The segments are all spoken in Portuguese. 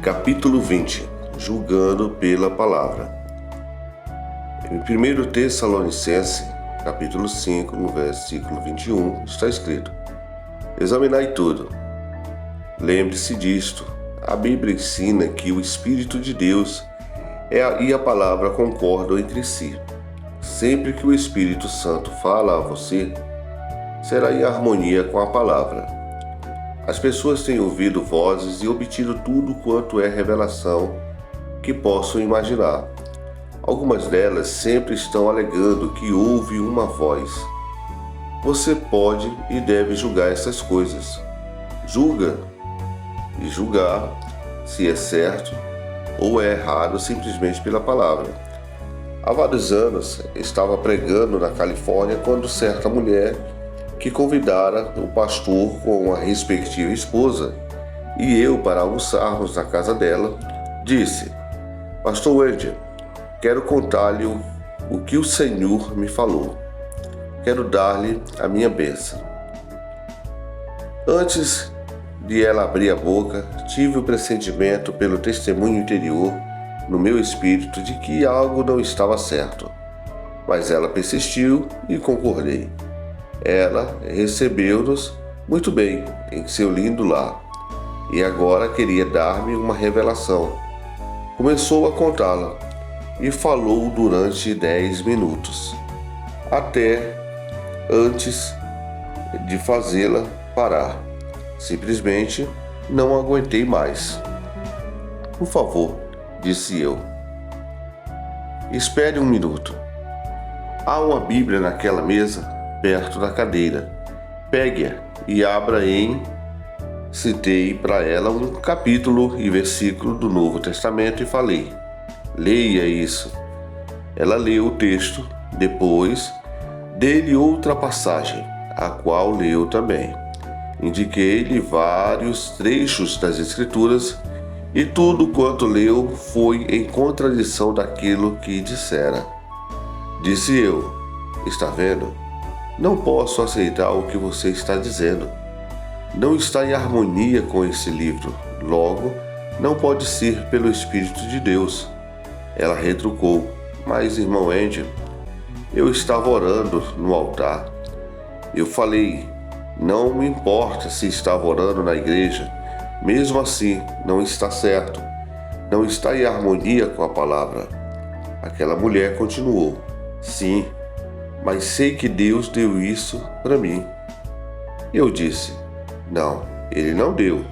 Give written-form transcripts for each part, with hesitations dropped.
Capítulo 20. Julgando pela palavra. Em 1 Tessalonicenses, capítulo 5, no versículo 21, está escrito: Examinai tudo. Lembre-se disto. A Bíblia ensina que o Espírito de Deus e a palavra concordam entre si. Sempre que o Espírito Santo fala a você, será em harmonia com a palavra. As pessoas têm ouvido vozes e obtido tudo quanto é revelação que possam imaginar. Algumas delas sempre estão alegando que houve uma voz. Você pode e deve julgar essas coisas. Julga e julgar se é certo ou é errado simplesmente pela palavra. Há vários anos estava pregando na Califórnia quando certa mulher que convidara o pastor com a respectiva esposa e eu para almoçarmos na casa dela, disse: Pastor Wendy, quero contar-lhe o que o Senhor me falou. Quero dar-lhe a minha bênção. Antes de ela abrir a boca, tive o pressentimento pelo testemunho interior no meu espírito de que algo não estava certo. Mas ela persistiu e concordei. Ela recebeu-nos muito bem em seu lindo lar e agora queria dar-me uma revelação. Começou a contá-la e falou durante 10 minutos, até antes de fazê-la parar. Simplesmente não aguentei mais. Por favor, disse eu. Espere um minuto. Há uma Bíblia naquela mesa, perto da cadeira. Pegue-a e abra em... Citei para ela um capítulo e versículo do Novo Testamento e falei: leia isso. Ela leu o texto, depois dei-lhe outra passagem, a qual leu também. Indiquei-lhe vários trechos das Escrituras e tudo quanto leu foi em contradição daquilo que dissera. Disse eu: está vendo? Não posso aceitar o que você está dizendo. Não está em harmonia com esse livro. Logo, não pode ser pelo Espírito de Deus. Ela retrucou: mas, irmão Andy, eu estava orando no altar. Eu falei: não me importa se estava orando na igreja. Mesmo assim, não está certo. Não está em harmonia com a palavra. Aquela mulher continuou: sim, mas sei que Deus deu isso para mim. Eu disse: não, Ele não deu.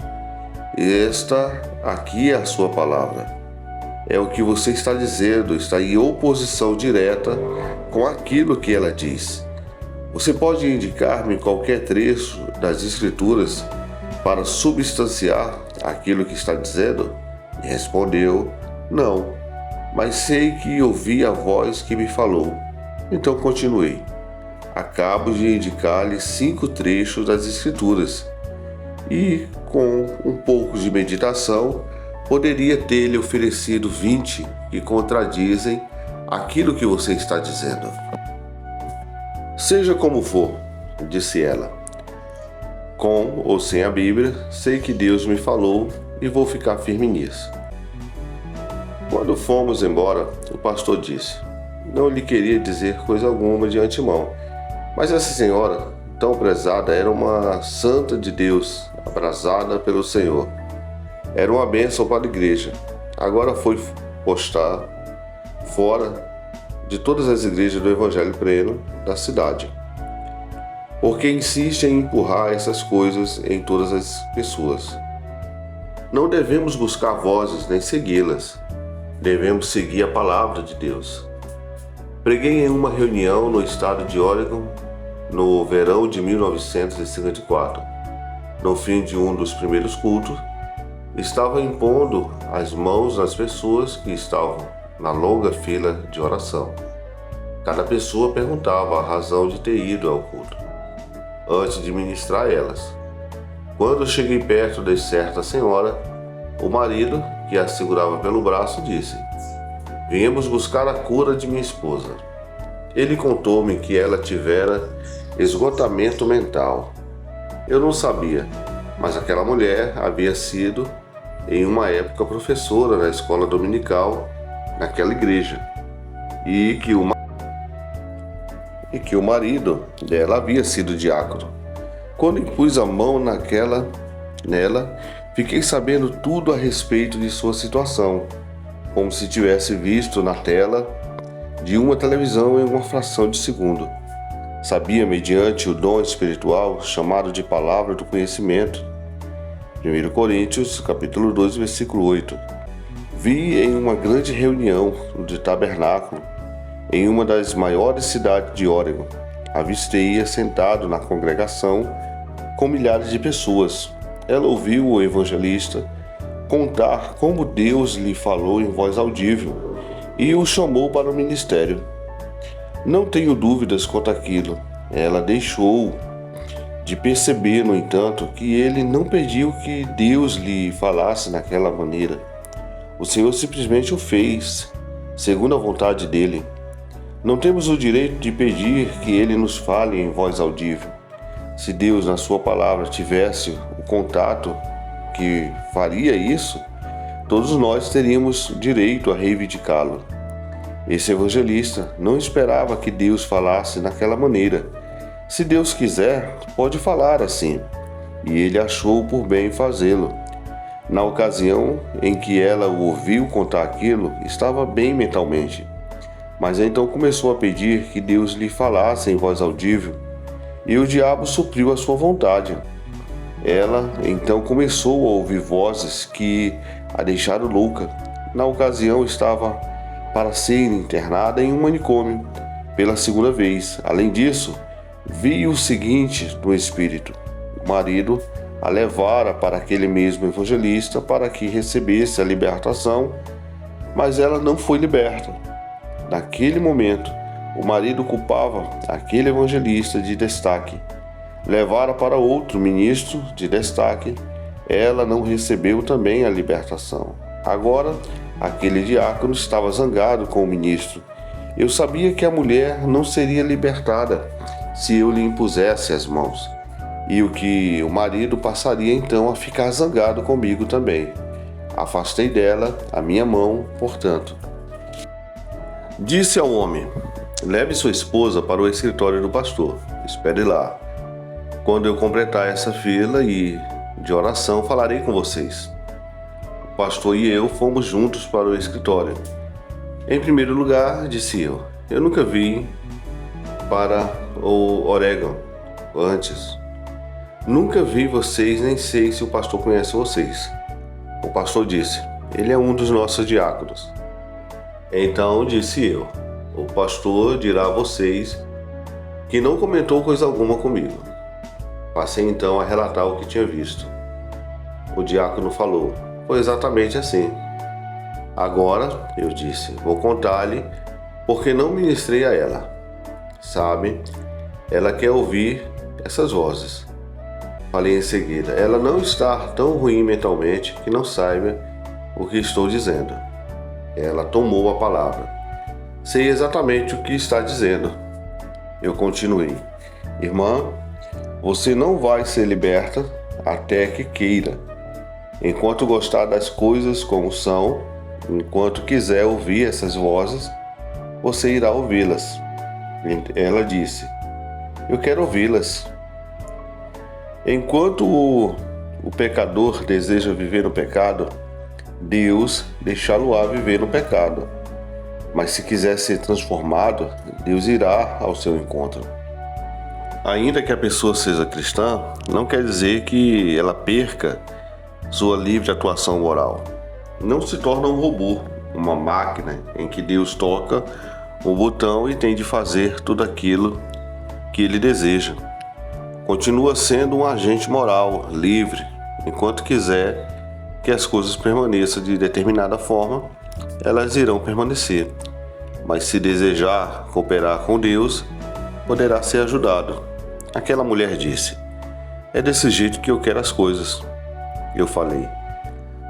Esta aqui é a sua palavra. É o que você está dizendo, está em oposição direta com aquilo que ela diz. Você pode indicar-me qualquer trecho das Escrituras para substanciar aquilo que está dizendo? E respondeu: não, mas sei que ouvi a voz que me falou. Então continuei: acabo de indicar-lhe 5 trechos das Escrituras e, com um pouco de meditação, poderia ter-lhe oferecido 20 que contradizem aquilo que você está dizendo. Seja como for, disse ela, com ou sem a Bíblia, sei que Deus me falou e vou ficar firme nisso. Quando fomos embora, o pastor disse: não lhe queria dizer coisa alguma de antemão, mas essa senhora, tão prezada, era uma santa de Deus, abrasada pelo Senhor. Era uma bênção para a igreja. Agora foi postar fora de todas as igrejas do Evangelho pleno da cidade, porque insiste em empurrar essas coisas em todas as pessoas. Não devemos buscar vozes nem segui-las. Devemos seguir a palavra de Deus. Preguei em uma reunião no estado de Oregon no verão de 1954. No fim de um dos primeiros cultos, estava impondo as mãos nas pessoas que estavam na longa fila de oração. Cada pessoa perguntava a razão de ter ido ao culto, antes de ministrar elas. Quando cheguei perto de certa senhora, o marido, que a segurava pelo braço, disse: viemos buscar a cura de minha esposa. Ele contou-me que ela tivera esgotamento mental. Eu não sabia, mas aquela mulher havia sido em uma época professora na escola dominical naquela igreja, e que o marido dela havia sido diácono. Quando impus a mão nela, fiquei sabendo tudo a respeito de sua situação, como se tivesse visto na tela de uma televisão em uma fração de segundo. Sabia mediante o dom espiritual chamado de palavra do conhecimento. 1 Coríntios, capítulo 2, versículo 8. Vi em uma grande reunião de tabernáculo, em uma das maiores cidades de Oregon. Avistei-a sentado na congregação com milhares de pessoas. Ela ouviu o evangelista contar como Deus lhe falou em voz audível e o chamou para o ministério. Não tenho dúvidas quanto àquilo. Ela deixou de perceber, no entanto, que ele não pediu que Deus lhe falasse naquela maneira. O Senhor simplesmente o fez, segundo a vontade dele. Não temos o direito de pedir que ele nos fale em voz audível. Se Deus, na sua palavra, tivesse o contato que faria isso, todos nós teríamos direito a reivindicá-lo. Esse evangelista não esperava que Deus falasse naquela maneira. Se Deus quiser, pode falar assim, e ele achou por bem fazê-lo. Na ocasião em que ela o ouviu contar aquilo, estava bem mentalmente, mas então começou a pedir que Deus lhe falasse em voz audível, e o diabo supriu a sua vontade. Ela então começou a ouvir vozes que a deixaram louca. Na ocasião estava para ser internada em um manicômio pela segunda vez. Além disso, vi o seguinte no espírito: o marido a levara para aquele mesmo evangelista para que recebesse a libertação, mas ela não foi liberta. Naquele momento, o marido culpava aquele evangelista de destaque. Levara para outro ministro de destaque. Ela não recebeu também a libertação. Agora, aquele diácono estava zangado com o ministro. Eu sabia que a mulher não seria libertada se eu lhe impusesse as mãos, e o marido passaria então a ficar zangado comigo também. Afastei dela a minha mão, portanto. Disse ao homem: leve sua esposa para o escritório do pastor. Espere lá. Quando eu completar essa fila de oração, falarei com vocês. O pastor e eu fomos juntos para o escritório. Em primeiro lugar, disse eu nunca vim para o Oregon antes. Nunca vi vocês, nem sei se o pastor conhece vocês. O pastor disse: ele é um dos nossos diáconos. Então disse eu: o pastor dirá a vocês que não comentou coisa alguma comigo. Passei então a relatar o que tinha visto. O diácono falou: foi exatamente assim. Agora, eu disse, vou contar-lhe porque não ministrei a ela. Sabe, ela quer ouvir essas vozes. Falei em seguida: ela não está tão ruim mentalmente que não saiba o que estou dizendo. Ela tomou a palavra. Sei exatamente o que está dizendo. Eu continuei: irmã, você não vai ser liberta até que queira. Enquanto gostar das coisas como são, enquanto quiser ouvir essas vozes, você irá ouvi-las. Ela disse: eu quero ouvi-las. Enquanto o pecador deseja viver no pecado, Deus deixá-lo-á viver no pecado. Mas se quiser ser transformado, Deus irá ao seu encontro. Ainda que a pessoa seja cristã, não quer dizer que ela perca sua livre atuação moral. Não se torna um robô, uma máquina em que Deus toca um botão e tem de fazer tudo aquilo que ele deseja. Continua sendo um agente moral, livre, enquanto quiser que as coisas permaneçam de determinada forma, elas irão permanecer. Mas se desejar cooperar com Deus, poderá ser ajudado. Aquela mulher disse: é desse jeito que eu quero as coisas. Eu falei: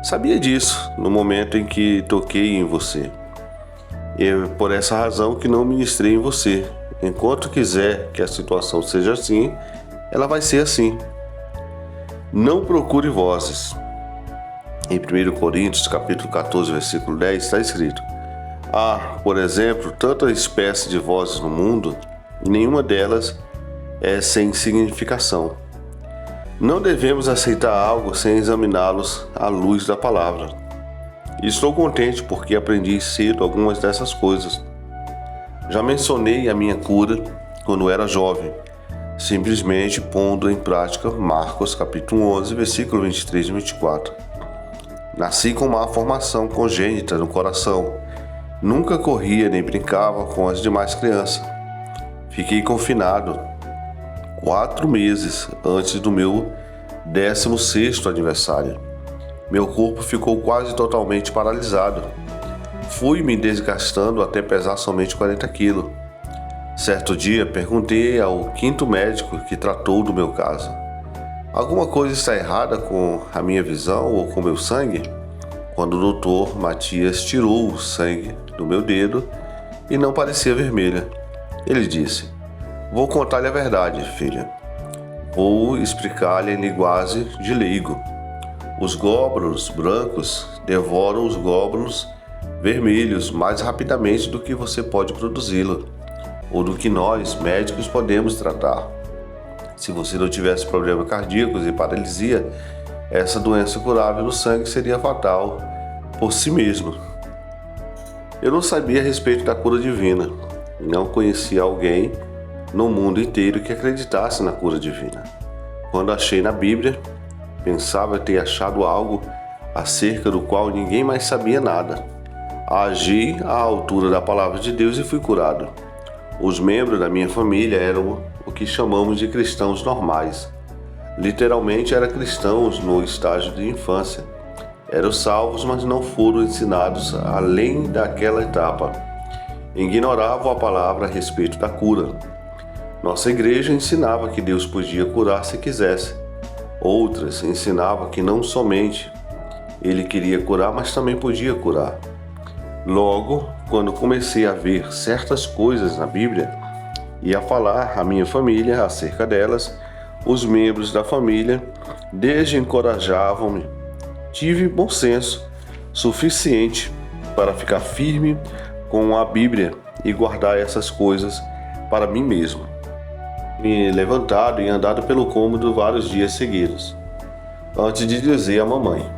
sabia disso no momento em que toquei em você. E é por essa razão que não ministrei em você. Enquanto quiser que a situação seja assim, ela vai ser assim. Não procure vozes. Em 1 Coríntios, capítulo 14, versículo 10, está escrito: há, por exemplo, tanta espécie de vozes no mundo, e nenhuma delas é sem significação. Não devemos aceitar algo sem examiná-los à luz da palavra. E estou contente porque aprendi cedo algumas dessas coisas. Já mencionei a minha cura quando era jovem, simplesmente pondo em prática Marcos capítulo 11, versículo 23 e 24. Nasci com uma formação congênita no coração. Nunca corria nem brincava com as demais crianças. Fiquei confinado 4 meses antes do meu 16º aniversário. Meu corpo ficou quase totalmente paralisado. Fui me desgastando até pesar somente 40 quilos. Certo dia, perguntei ao 5º médico que tratou do meu caso: alguma coisa está errada com a minha visão ou com meu sangue? Quando o doutor Matias tirou o sangue do meu dedo e não parecia vermelha, ele disse: vou contar-lhe a verdade, filha. Vou explicar-lhe em linguagem de leigo. Os glóbulos brancos devoram os glóbulos vermelhos mais rapidamente do que você pode produzi-lo, ou do que nós, médicos, podemos tratar. Se você não tivesse problemas cardíacos e paralisia, essa doença curável no sangue seria fatal por si mesma. Eu não sabia a respeito da cura divina. Não conhecia alguém no mundo inteiro que acreditasse na cura divina. Quando achei na Bíblia, pensava ter achado algo acerca do qual ninguém mais sabia nada. Agi à altura da palavra de Deus e fui curado. Os membros da minha família eram o que chamamos de cristãos normais. Literalmente eram cristãos no estágio de infância. Eram salvos, mas não foram ensinados além daquela etapa. Ignoravam a palavra a respeito da cura. Nossa igreja ensinava que Deus podia curar se quisesse. Outras ensinavam que não somente Ele queria curar, mas também podia curar. Logo, quando comecei a ver certas coisas na Bíblia e a falar à minha família acerca delas, os membros da família desencorajavam-me. Tive bom senso suficiente para ficar firme com a Bíblia e guardar essas coisas para mim mesmo. Me levantado e andado pelo cômodo vários dias seguidos, antes de dizer à mamãe: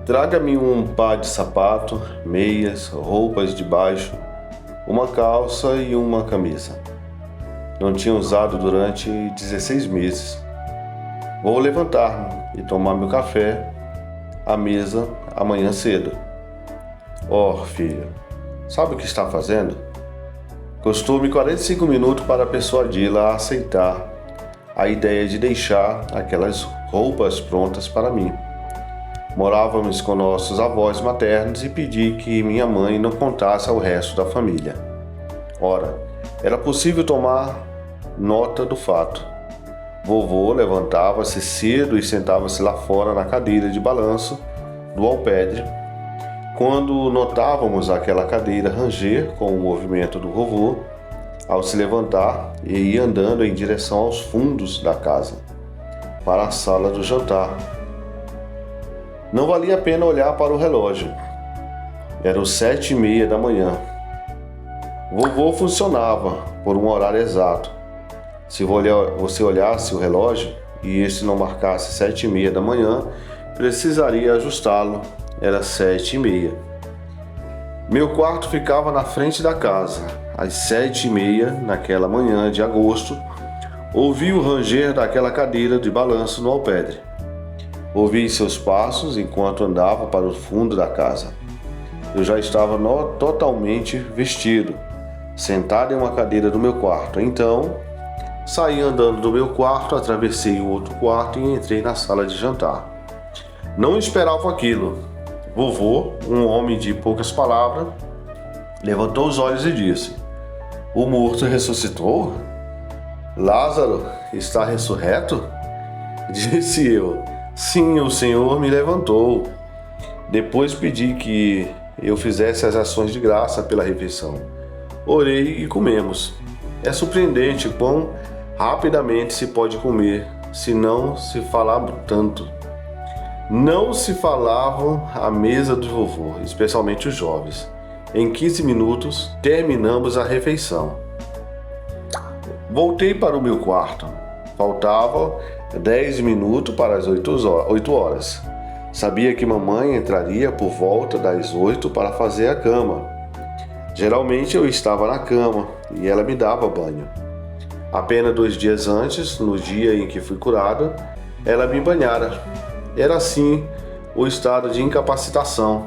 traga-me um par de sapato, meias, roupas de baixo, uma calça e uma camisa. Não tinha usado durante 16 meses. Vou levantar-me e tomar meu café à mesa amanhã cedo. Filha, sabe o que está fazendo? Custou-me 45 minutos para persuadi-la a aceitar a ideia de deixar aquelas roupas prontas para mim. Morávamos com nossos avós maternos e pedi que minha mãe não contasse ao resto da família. Ora, era possível tomar nota do fato. Vovô levantava-se cedo e sentava-se lá fora na cadeira de balanço do alpendre. Quando notávamos aquela cadeira ranger com o movimento do vovô, ao se levantar e ir andando em direção aos fundos da casa, para a sala do jantar. Não valia a pena olhar para o relógio. Eram 7h30 da manhã. Vovô funcionava por um horário exato. Se você olhasse o relógio e este não marcasse 7h30 da manhã, precisaria ajustá-lo. Era 7h30. Meu quarto ficava na frente da casa. Às 7h30, naquela manhã de agosto, ouvi o ranger daquela cadeira de balanço no alpendre. Ouvi seus passos enquanto andava para o fundo da casa. Eu já estava totalmente vestido, sentado em uma cadeira do meu quarto. Então, saí andando do meu quarto, atravessei o outro quarto e entrei na sala de jantar. Não esperava aquilo. Vovô, um homem de poucas palavras, levantou os olhos e disse: o morto ressuscitou? Lázaro está ressurreto? Disse eu: sim, o Senhor me levantou. Depois pedi que eu fizesse as ações de graça pela refeição. Orei e comemos. É surpreendente quão rapidamente se pode comer, se não se falar tanto. Não se falavam à mesa do vovô, especialmente os jovens. Em 15 minutos, terminamos a refeição. Voltei para o meu quarto. Faltavam 10 minutos para as 8 horas. Sabia que mamãe entraria por volta das 8 para fazer a cama. Geralmente eu estava na cama e ela me dava banho. Apenas 2 dias antes, no dia em que fui curado, ela me banhara. Era assim o estado de incapacitação.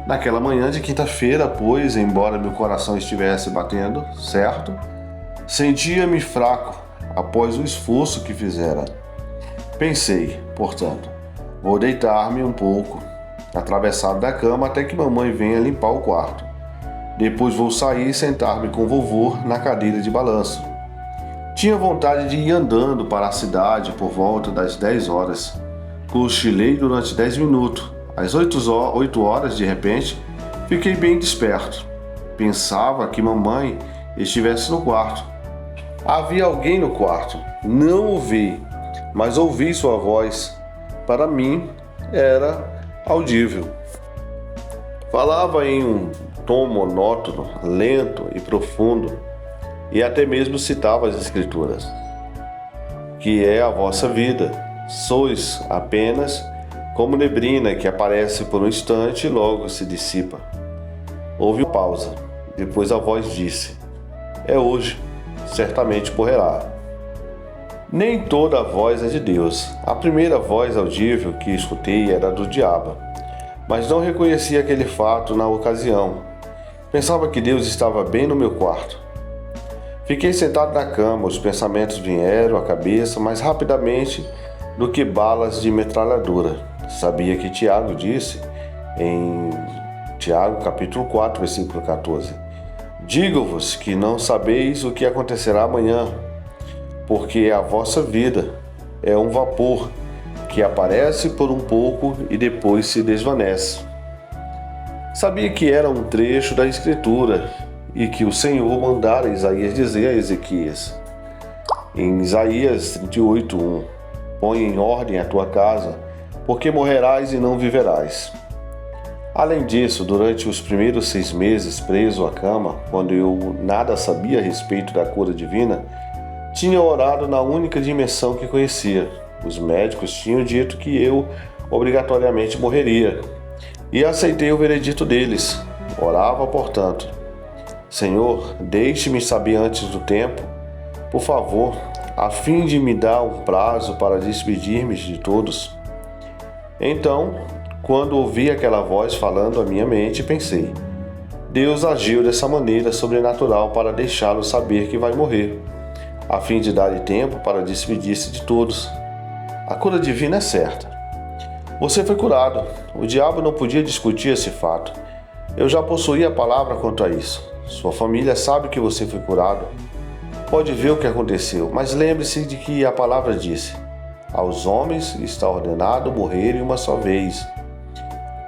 Naquela manhã de quinta-feira, pois, embora meu coração estivesse batendo, certo, sentia-me fraco após o esforço que fizera. Pensei, portanto, vou deitar-me um pouco, atravessado da cama até que mamãe venha limpar o quarto. Depois vou sair e sentar-me com o vovô na cadeira de balanço. Tinha vontade de ir andando para a cidade por volta das 10 horas. Cochilei durante 10 minutos. Às 8 horas, de repente, fiquei bem desperto. Pensava que mamãe estivesse no quarto. Havia alguém no quarto. Não o vi, mas ouvi sua voz. Para mim, era audível. Falava em um tom monótono, lento e profundo, e até mesmo citava as Escrituras. Que é a vossa vida. Sois apenas como neblina que aparece por um instante e logo se dissipa. Houve uma pausa. Depois a voz disse: é hoje, certamente morrerá. Nem toda a voz é de Deus. A primeira voz audível que escutei era do diabo, mas não reconheci aquele fato na ocasião. Pensava que Deus estava bem no meu quarto. Fiquei sentado na cama, os pensamentos vieram à cabeça mais rapidamente do que balas de metralhadora. Sabia que Tiago disse em Tiago capítulo 4, versículo 14: digo-vos que não sabeis o que acontecerá amanhã, porque a vossa vida é um vapor que aparece por um pouco e depois se desvanece. Sabia que era um trecho da Escritura e que o Senhor mandara Isaías dizer a Ezequias, em Isaías 38:1: põe em ordem a tua casa, porque morrerás e não viverás. Além disso, durante os primeiros 6 meses preso à cama, quando eu nada sabia a respeito da cura divina, tinha orado na única dimensão que conhecia. Os médicos tinham dito que eu obrigatoriamente morreria, e aceitei o veredito deles. Orava, portanto: Senhor, deixe-me saber antes do tempo, por favor, a fim de me dar um prazo para despedir-me de todos. Então, quando ouvi aquela voz falando à minha mente, pensei: Deus agiu dessa maneira sobrenatural para deixá-lo saber que vai morrer, a fim de dar-lhe tempo para despedir-se de todos. A cura divina é certa. Você foi curado. O diabo não podia discutir esse fato. Eu já possuía a palavra quanto a isso. Sua família sabe que você foi curado. Pode ver o que aconteceu, mas lembre-se de que a palavra disse: aos homens está ordenado morrerem uma só vez.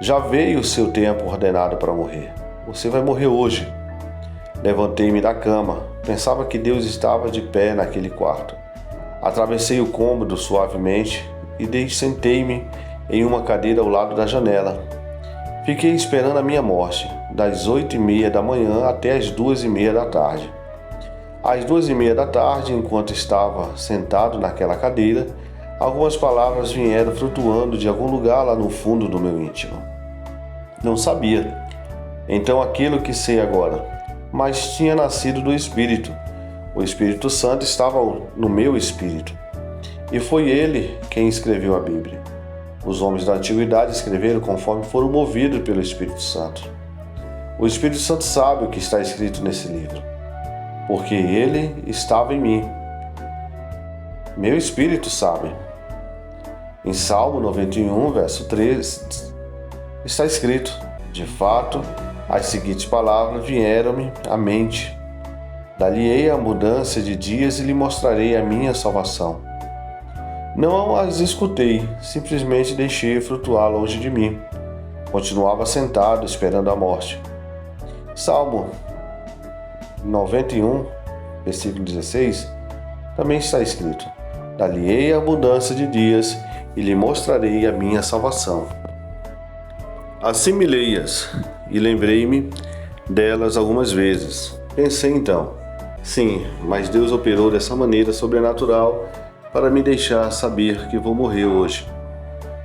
Já veio o seu tempo ordenado para morrer. Você vai morrer hoje. Levantei-me da cama. Pensava que Deus estava de pé naquele quarto. Atravessei o cômodo suavemente e sentei-me em uma cadeira ao lado da janela. Fiquei esperando a minha morte, das 8:30 da manhã até as 2:30 da tarde. Às 2:30 da tarde, enquanto estava sentado naquela cadeira, algumas palavras vieram flutuando de algum lugar lá no fundo do meu íntimo. Não sabia. Então aquilo que sei agora, mas tinha nascido do Espírito. O Espírito Santo estava no meu espírito. E foi ele quem escreveu a Bíblia. Os homens da antiguidade escreveram conforme foram movidos pelo Espírito Santo. O Espírito Santo sabe o que está escrito nesse livro, porque ele estava em mim. Meu espírito sabe. Em Salmo 91, verso 3, está escrito: de fato, as seguintes palavras vieram-me à mente: dar-lhe-ei a mudança de dias e lhe mostrarei a minha salvação. Não as escutei, simplesmente deixei flutuar longe de mim. Continuava sentado, esperando a morte. Salmo 91, versículo 16, também está escrito: dar-lhe-ei a mudança de dias e lhe mostrarei a minha salvação. Assimilei-as e lembrei-me delas algumas vezes. Pensei então, sim, mas Deus operou dessa maneira sobrenatural para me deixar saber que vou morrer hoje.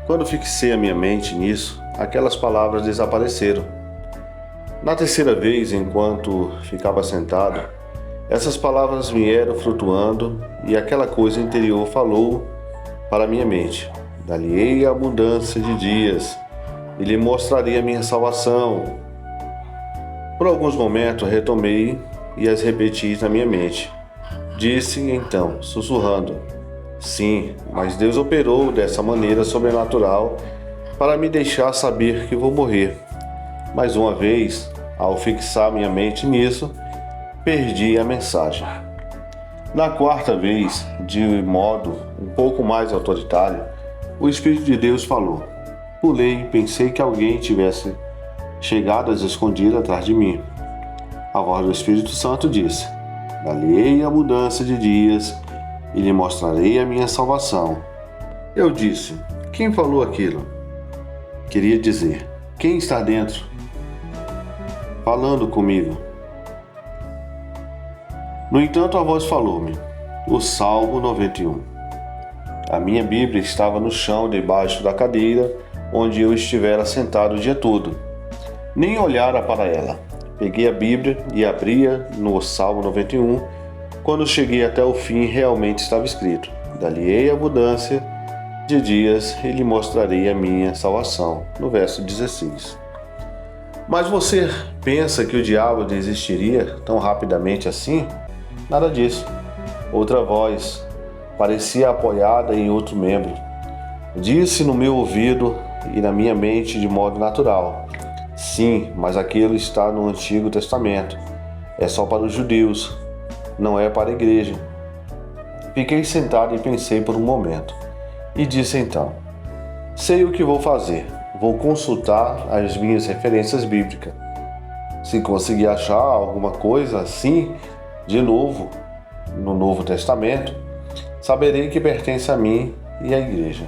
Quando fixei a minha mente nisso, aquelas palavras desapareceram. Na terceira vez, enquanto ficava sentado, essas palavras vieram flutuando e aquela coisa interior falou para minha mente: dar-lhe-ei a abundância de dias e lhe mostrarei a minha salvação. Por alguns momentos retomei e as repeti na minha mente. Disse então, sussurrando: sim, mas Deus operou dessa maneira sobrenatural para me deixar saber que vou morrer. Mais uma vez, ao fixar minha mente nisso, perdi a mensagem. Na quarta vez, de modo um pouco mais autoritário, o Espírito de Deus falou. Pulei e pensei que alguém tivesse chegado às escondidas atrás de mim. A voz do Espírito Santo disse: dar-lhe-ei a mudança de dias e lhe mostrarei a minha salvação. Eu disse: quem falou aquilo? Queria dizer: quem está dentro falando comigo? No entanto, a voz falou-me: o Salmo 91. A minha Bíblia estava no chão debaixo da cadeira onde eu estivera sentado o dia todo. Nem olhara para ela. Peguei a Bíblia e abria no Salmo 91. Quando cheguei até o fim, realmente estava escrito: dar-lhe-ei a abundância de dias e lhe mostrarei a minha salvação. No verso 16. Mas você pensa que o diabo desistiria tão rapidamente assim? Nada disso. Outra voz, parecia apoiada em outro membro, disse no meu ouvido e na minha mente de modo natural: sim, mas aquilo está no Antigo Testamento. É só para os judeus, não é para a igreja. Fiquei sentado e pensei por um momento. E disse então: sei o que vou fazer. Vou consultar as minhas referências bíblicas. Se conseguir achar alguma coisa assim, de novo, no Novo Testamento, saberei que pertence a mim e à igreja.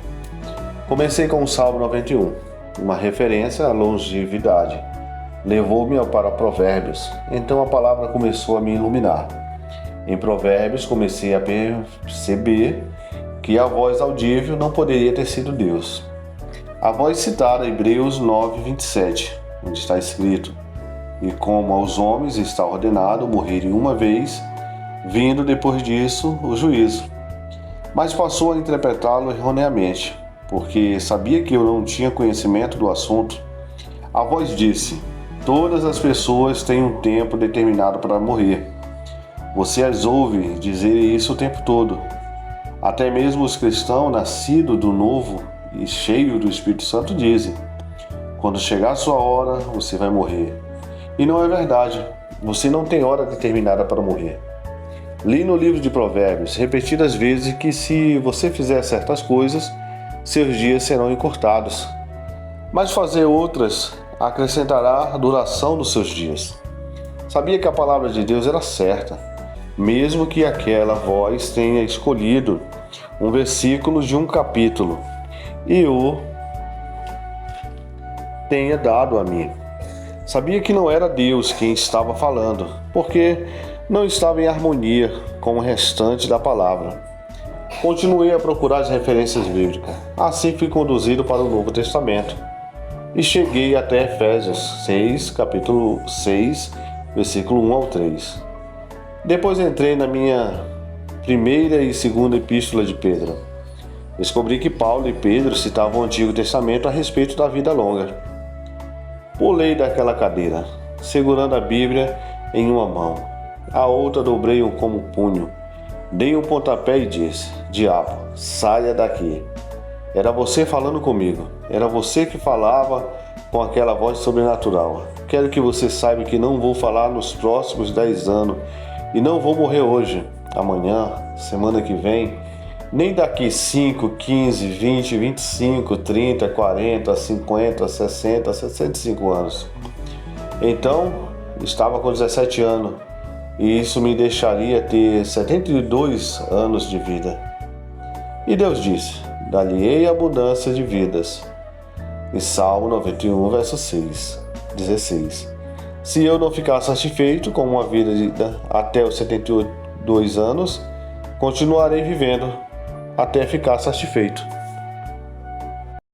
Comecei com o Salmo 91, uma referência à longevidade. Levou-me para Provérbios, então a palavra começou a me iluminar. Em Provérbios comecei a perceber que a voz audível não poderia ter sido Deus. A voz citada em Hebreus 9:27, onde está escrito: e como aos homens está ordenado morrerem uma vez, vindo depois disso o juízo. Mas passou a interpretá-lo erroneamente, porque sabia que eu não tinha conhecimento do assunto. A voz disse: todas as pessoas têm um tempo determinado para morrer. Você as ouve dizer isso o tempo todo. Até mesmo os cristãos nascidos do novo e cheios do Espírito Santo dizem: quando chegar a sua hora, você vai morrer. E não é verdade. Você não tem hora determinada para morrer. Li no livro de Provérbios repetidas vezes que se você fizer certas coisas, seus dias serão encurtados. Mas fazer outras acrescentará a duração dos seus dias. Sabia que a palavra de Deus era certa, mesmo que aquela voz tenha escolhido um versículo de um capítulo e o tenha dado a mim. Sabia que não era Deus quem estava falando, porque não estava em harmonia com o restante da palavra. Continuei a procurar as referências bíblicas. Assim fui conduzido para o Novo Testamento e cheguei até Efésios 6, capítulo 6, versículo 1 ao 3. Depois entrei na minha primeira e segunda epístola de Pedro. Descobri que Paulo e Pedro citavam o Antigo Testamento a respeito da vida longa. Pulei daquela cadeira, segurando a Bíblia em uma mão. A outra dobrei como punho. Dei um pontapé e disse: diabo, saia daqui. Era você falando comigo. Era você que falava com aquela voz sobrenatural. Quero que você saiba que não vou falar nos próximos 10 anos. E não vou morrer hoje, amanhã, semana que vem, nem daqui 5, 15, 20, 25, 30, 40, 50, 60, 65 anos. Então, estava com 17 anos e isso me deixaria ter 72 anos de vida. E Deus disse: dar-lhe-ei abundância de vidas. Em Salmo 91, verso 16. Se eu não ficar satisfeito com uma vida até os 72 anos, continuarei vivendo até ficar satisfeito.